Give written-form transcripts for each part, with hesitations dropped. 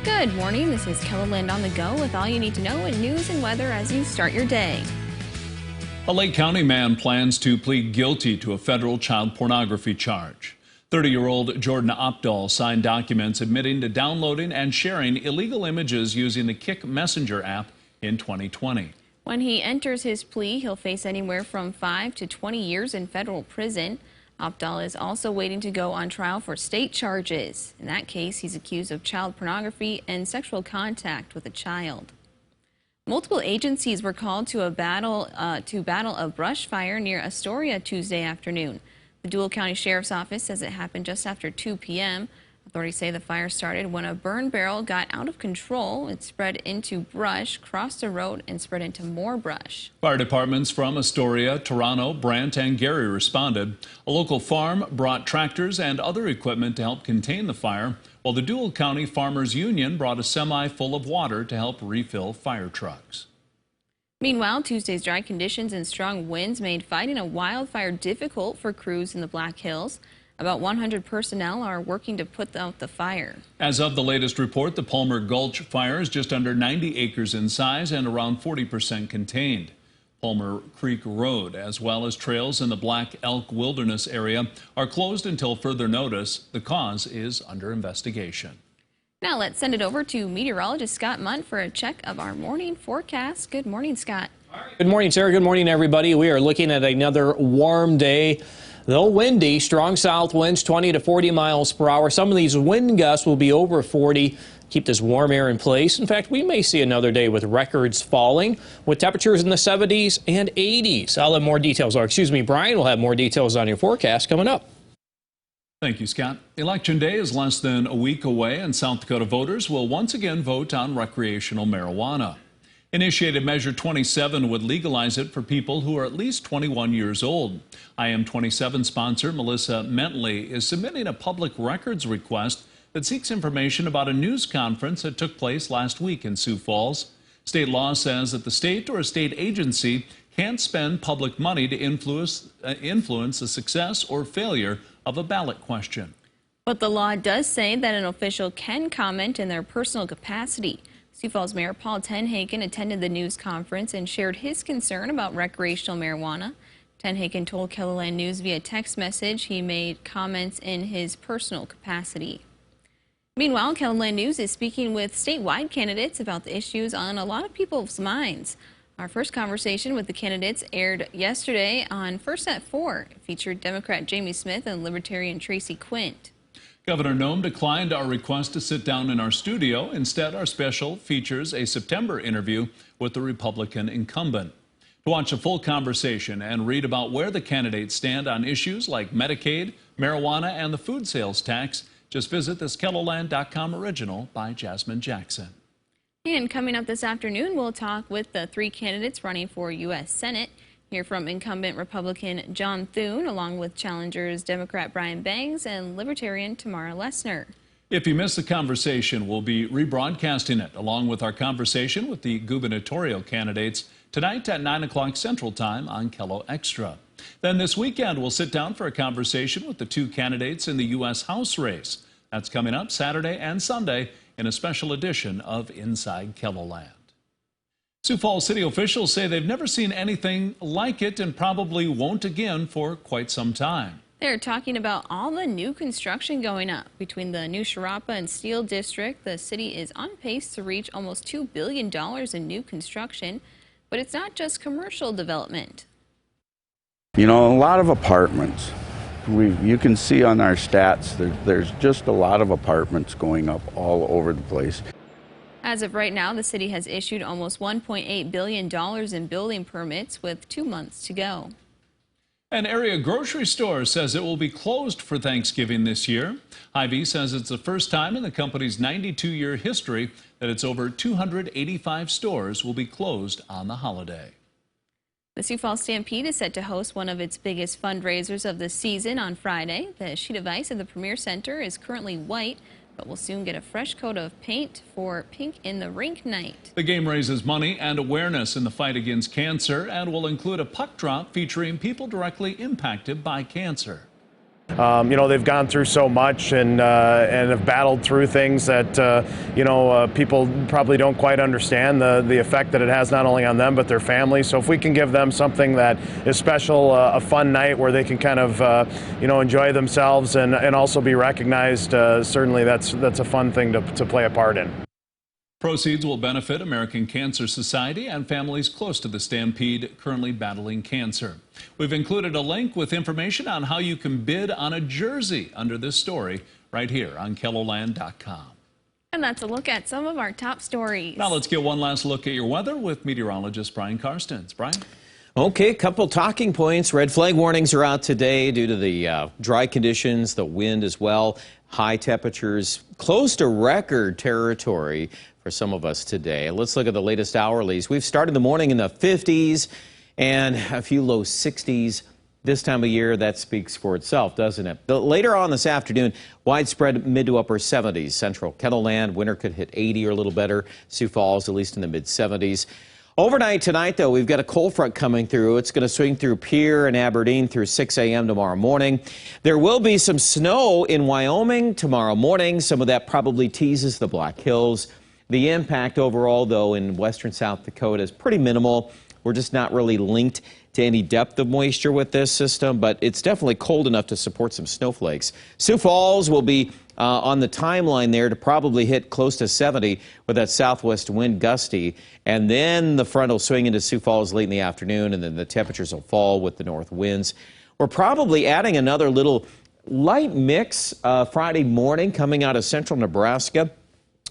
Good morning. This is Kellaland on the go with all you need to know in news and weather as you start your day. A Lake County man plans to plead guilty to a federal child pornography charge. 30-year-old Jordan Opdahl signed documents admitting to downloading and sharing illegal images using the Kick Messenger app in 2020. When he enters his plea, he'll face anywhere from 5 to 20 years in federal prison. Opdahl is also waiting to go on trial for state charges. In that case, he's accused of child pornography and sexual contact with a child. Multiple agencies were called to battle a brush fire near Astoria Tuesday afternoon. The Dual County Sheriff's Office says it happened just after 2 p.m. Authorities say the fire started when a burn barrel got out of control. It spread into brush, crossed the road, and spread into more brush. Fire departments from Astoria, Toronto, Brant, and Gary responded. A local farm brought tractors and other equipment to help contain the fire, while the Dual County Farmers Union brought a semi full of water to help refill fire trucks. Meanwhile, Tuesday's dry conditions and strong winds made fighting a wildfire difficult for crews in the Black Hills. About 100 personnel are working to put out the fire. As of the latest report, the Palmer Gulch fire is just under 90 acres in size and around 40% contained. Palmer Creek Road, as well as trails in the Black Elk Wilderness area, are closed until further notice. The cause is under investigation. Now let's send it over to meteorologist Scott Munt for a check of our morning forecast. Good morning, Scott. Good morning, Sarah. Good morning, everybody. We are looking at another warm day. Though windy, strong south winds 20 to 40 miles per hour. Some of these wind gusts will be over 40. Keep this warm air in place. In fact, we may see another day with records falling, with temperatures in the 70s and 80s. I'll have more details, or excuse me, Brian will have more details on your forecast coming up. Thank you, Scott. Election Day is less than a week away, and South Dakota voters will once again vote on recreational marijuana. Initiated Measure 27 would legalize it for people who are at least 21 years old. IM27 sponsor Melissa Mentley is submitting a public records request that seeks information about a news conference that took place last week in Sioux Falls. State law says that the state or a state agency can't spend public money to influence the success or failure of a ballot question. But the law does say that an official can comment in their personal capacity. Sioux Falls Mayor Paul Tenhaken attended the news conference and shared his concern about recreational marijuana. Tenhaken told Kellaland News via text message he made comments in his personal capacity. Meanwhile, Kellaland News is speaking with statewide candidates about the issues on a lot of people's minds. Our first conversation with the candidates aired yesterday on First at 4. It featured Democrat Jamie Smith and Libertarian Tracy Quint. Governor Noem declined our request to sit down in our studio. Instead, our special features a September interview with the Republican incumbent. To watch a full conversation and read about where the candidates stand on issues like Medicaid, marijuana, and the food sales tax, just visit this Kellaland.com original by Jasmine Jackson. And coming up this afternoon, we'll talk with the 3 candidates running for U.S. Senate. Hear from incumbent Republican John Thune, along with challengers Democrat Brian Bangs and Libertarian Tamara Lessner. If you missed the conversation, we'll be rebroadcasting it, along with our conversation with the gubernatorial candidates, tonight at 9 o'clock Central Time on Kello Extra. Then this weekend, we'll sit down for a conversation with the 2 candidates in the U.S. House race. That's coming up Saturday and Sunday in a special edition of Inside Kellaland. Sioux Falls city officials say they've never seen anything like it and probably won't again for quite some time. They're talking about all the new construction going up. Between the new Sharapa and Steel District, the city is on pace to reach almost $2 billion in new construction. But it's not just commercial development. You know, a lot of apartments. You can see on our stats, there's just a lot of apartments going up all over the place. As of right now, the city has issued almost $1.8 billion in building permits with 2 months to go. An area grocery store says it will be closed for Thanksgiving this year. Hy-Vee says it's the first time in the company's 92-year history that its over 285 stores will be closed on the holiday. The Sioux Falls Stampede is set to host one of its biggest fundraisers of the season on Friday. The sheet of ice at the Premier Center is currently white, but will soon get a fresh coat of paint for pink in the rink night. The game raises money and awareness in the fight against cancer and will include a puck drop featuring people directly impacted by cancer. They've gone through so much and have battled through things that, people probably don't quite understand the effect that it has not only on them but their families. So if we can give them something that is special, a fun night where they can kind of, enjoy themselves and also be recognized, certainly that's a fun thing to play a part in. Proceeds will benefit American Cancer Society and families close to the Stampede currently battling cancer. We've included a link with information on how you can bid on a jersey under this story right here on KELOLAND.com. And that's a look at some of our top stories. Now let's get one last look at your weather with meteorologist Brian Karstens. Brian? Okay, couple talking points. Red flag warnings are out today due to the dry conditions, the wind as well. High temperatures close to record territory for some of us today. Let's look at the latest hourlies. We've started the morning in the 50s and a few low 60s. This time of year, that speaks for itself, doesn't it? Later on this afternoon, widespread mid to upper 70s. Central Kettleland, winter could hit 80 or a little better. Sioux Falls, at least in the mid 70s. Overnight tonight, though, we've got a cold front coming through. It's going to swing through Pierre and Aberdeen through 6 a.m. tomorrow morning. There will be some snow in Wyoming tomorrow morning. Some of that probably teases the Black Hills. The impact overall, though, in western South Dakota is pretty minimal. We're just not really linked to any depth of moisture with this system, but it's definitely cold enough to support some snowflakes. Sioux Falls will be on the timeline there to probably hit close to 70 with that southwest wind gusty, and then the front will swing into Sioux Falls late in the afternoon, and then the temperatures will fall with the north winds. We're probably adding another little light mix Friday morning coming out of central Nebraska.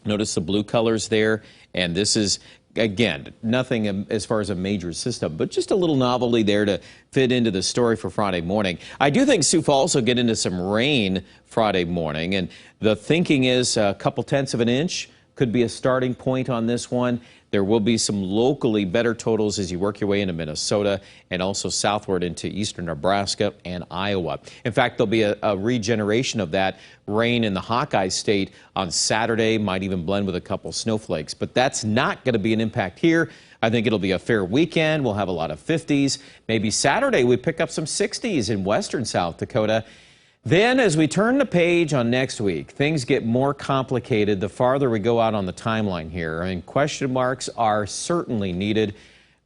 Notice the blue colors there, and this is, again, nothing as far as a major system, but just a little novelty there to fit into the story for Friday morning. I do think Sioux Falls will get into some rain Friday morning, and the thinking is a couple tenths of an inch could be a starting point on this one. There will be some locally better totals as you work your way into Minnesota and also southward into eastern Nebraska and Iowa. In fact, there'll be a regeneration of that rain in the Hawkeye State on Saturday, might even blend with a couple snowflakes. But that's not going to be an impact here. I think it'll be a fair weekend. We'll have a lot of 50s. Maybe Saturday we pick up some 60s in western South Dakota. Then, as we turn the page on next week, things get more complicated the farther we go out on the timeline here. I mean, question marks are certainly needed.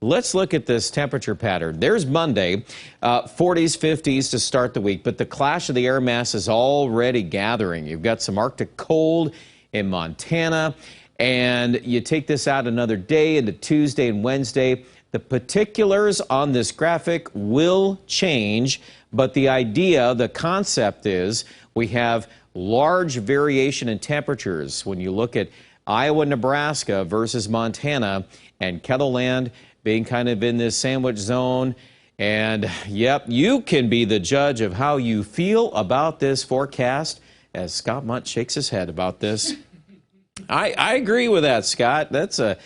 Let's look at this temperature pattern. There's Monday, 40s, 50s to start the week, but the clash of the air mass is already gathering. You've got some Arctic cold in Montana, and you take this out another day into Tuesday and Wednesday. The particulars on this graphic will change, but the idea, the concept is we have large variation in temperatures when you look at Iowa, Nebraska versus Montana, and Kettleland being kind of in this sandwich zone. And yep, you can be the judge of how you feel about this forecast, as Scott Munt shakes his head about this. I agree with that, Scott. That's a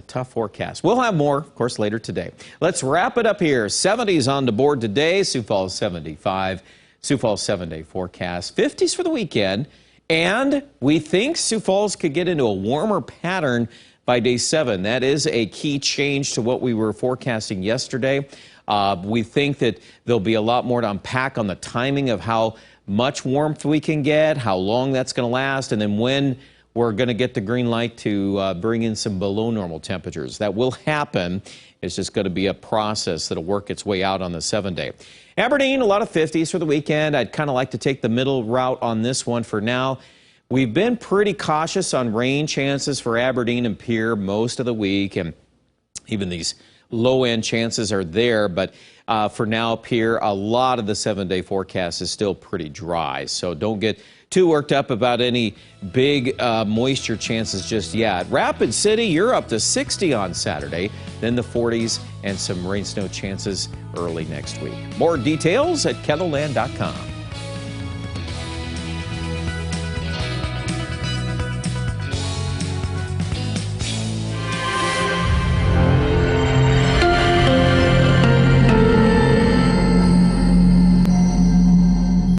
tough forecast. We'll have more, of course, later today. Let's wrap it up here. 70s on the board today. Sioux Falls 75. Sioux Falls 7-day forecast. 50s for the weekend. And we think Sioux Falls could get into a warmer pattern by day 7. That is a key change to what we were forecasting yesterday. We think that there'll be a lot more to unpack on the timing of how much warmth we can get, how long that's going to last, and then when we're going to get the green light to bring in some below normal temperatures. That will happen. It's just going to be a process that'll work its way out on the 7-day. Aberdeen, a lot of 50s for the weekend. I'd kind of like to take the middle route on this one for now. We've been pretty cautious on rain chances for Aberdeen and Pierre most of the week, and even these low-end chances are there. But for now, Pierre, a lot of the 7-day forecast is still pretty dry, so don't get too worked up about any big moisture chances just yet. Rapid City, you're up to 60 on Saturday, then the 40s and some rain snow chances early next week. More details at KELOLAND.com.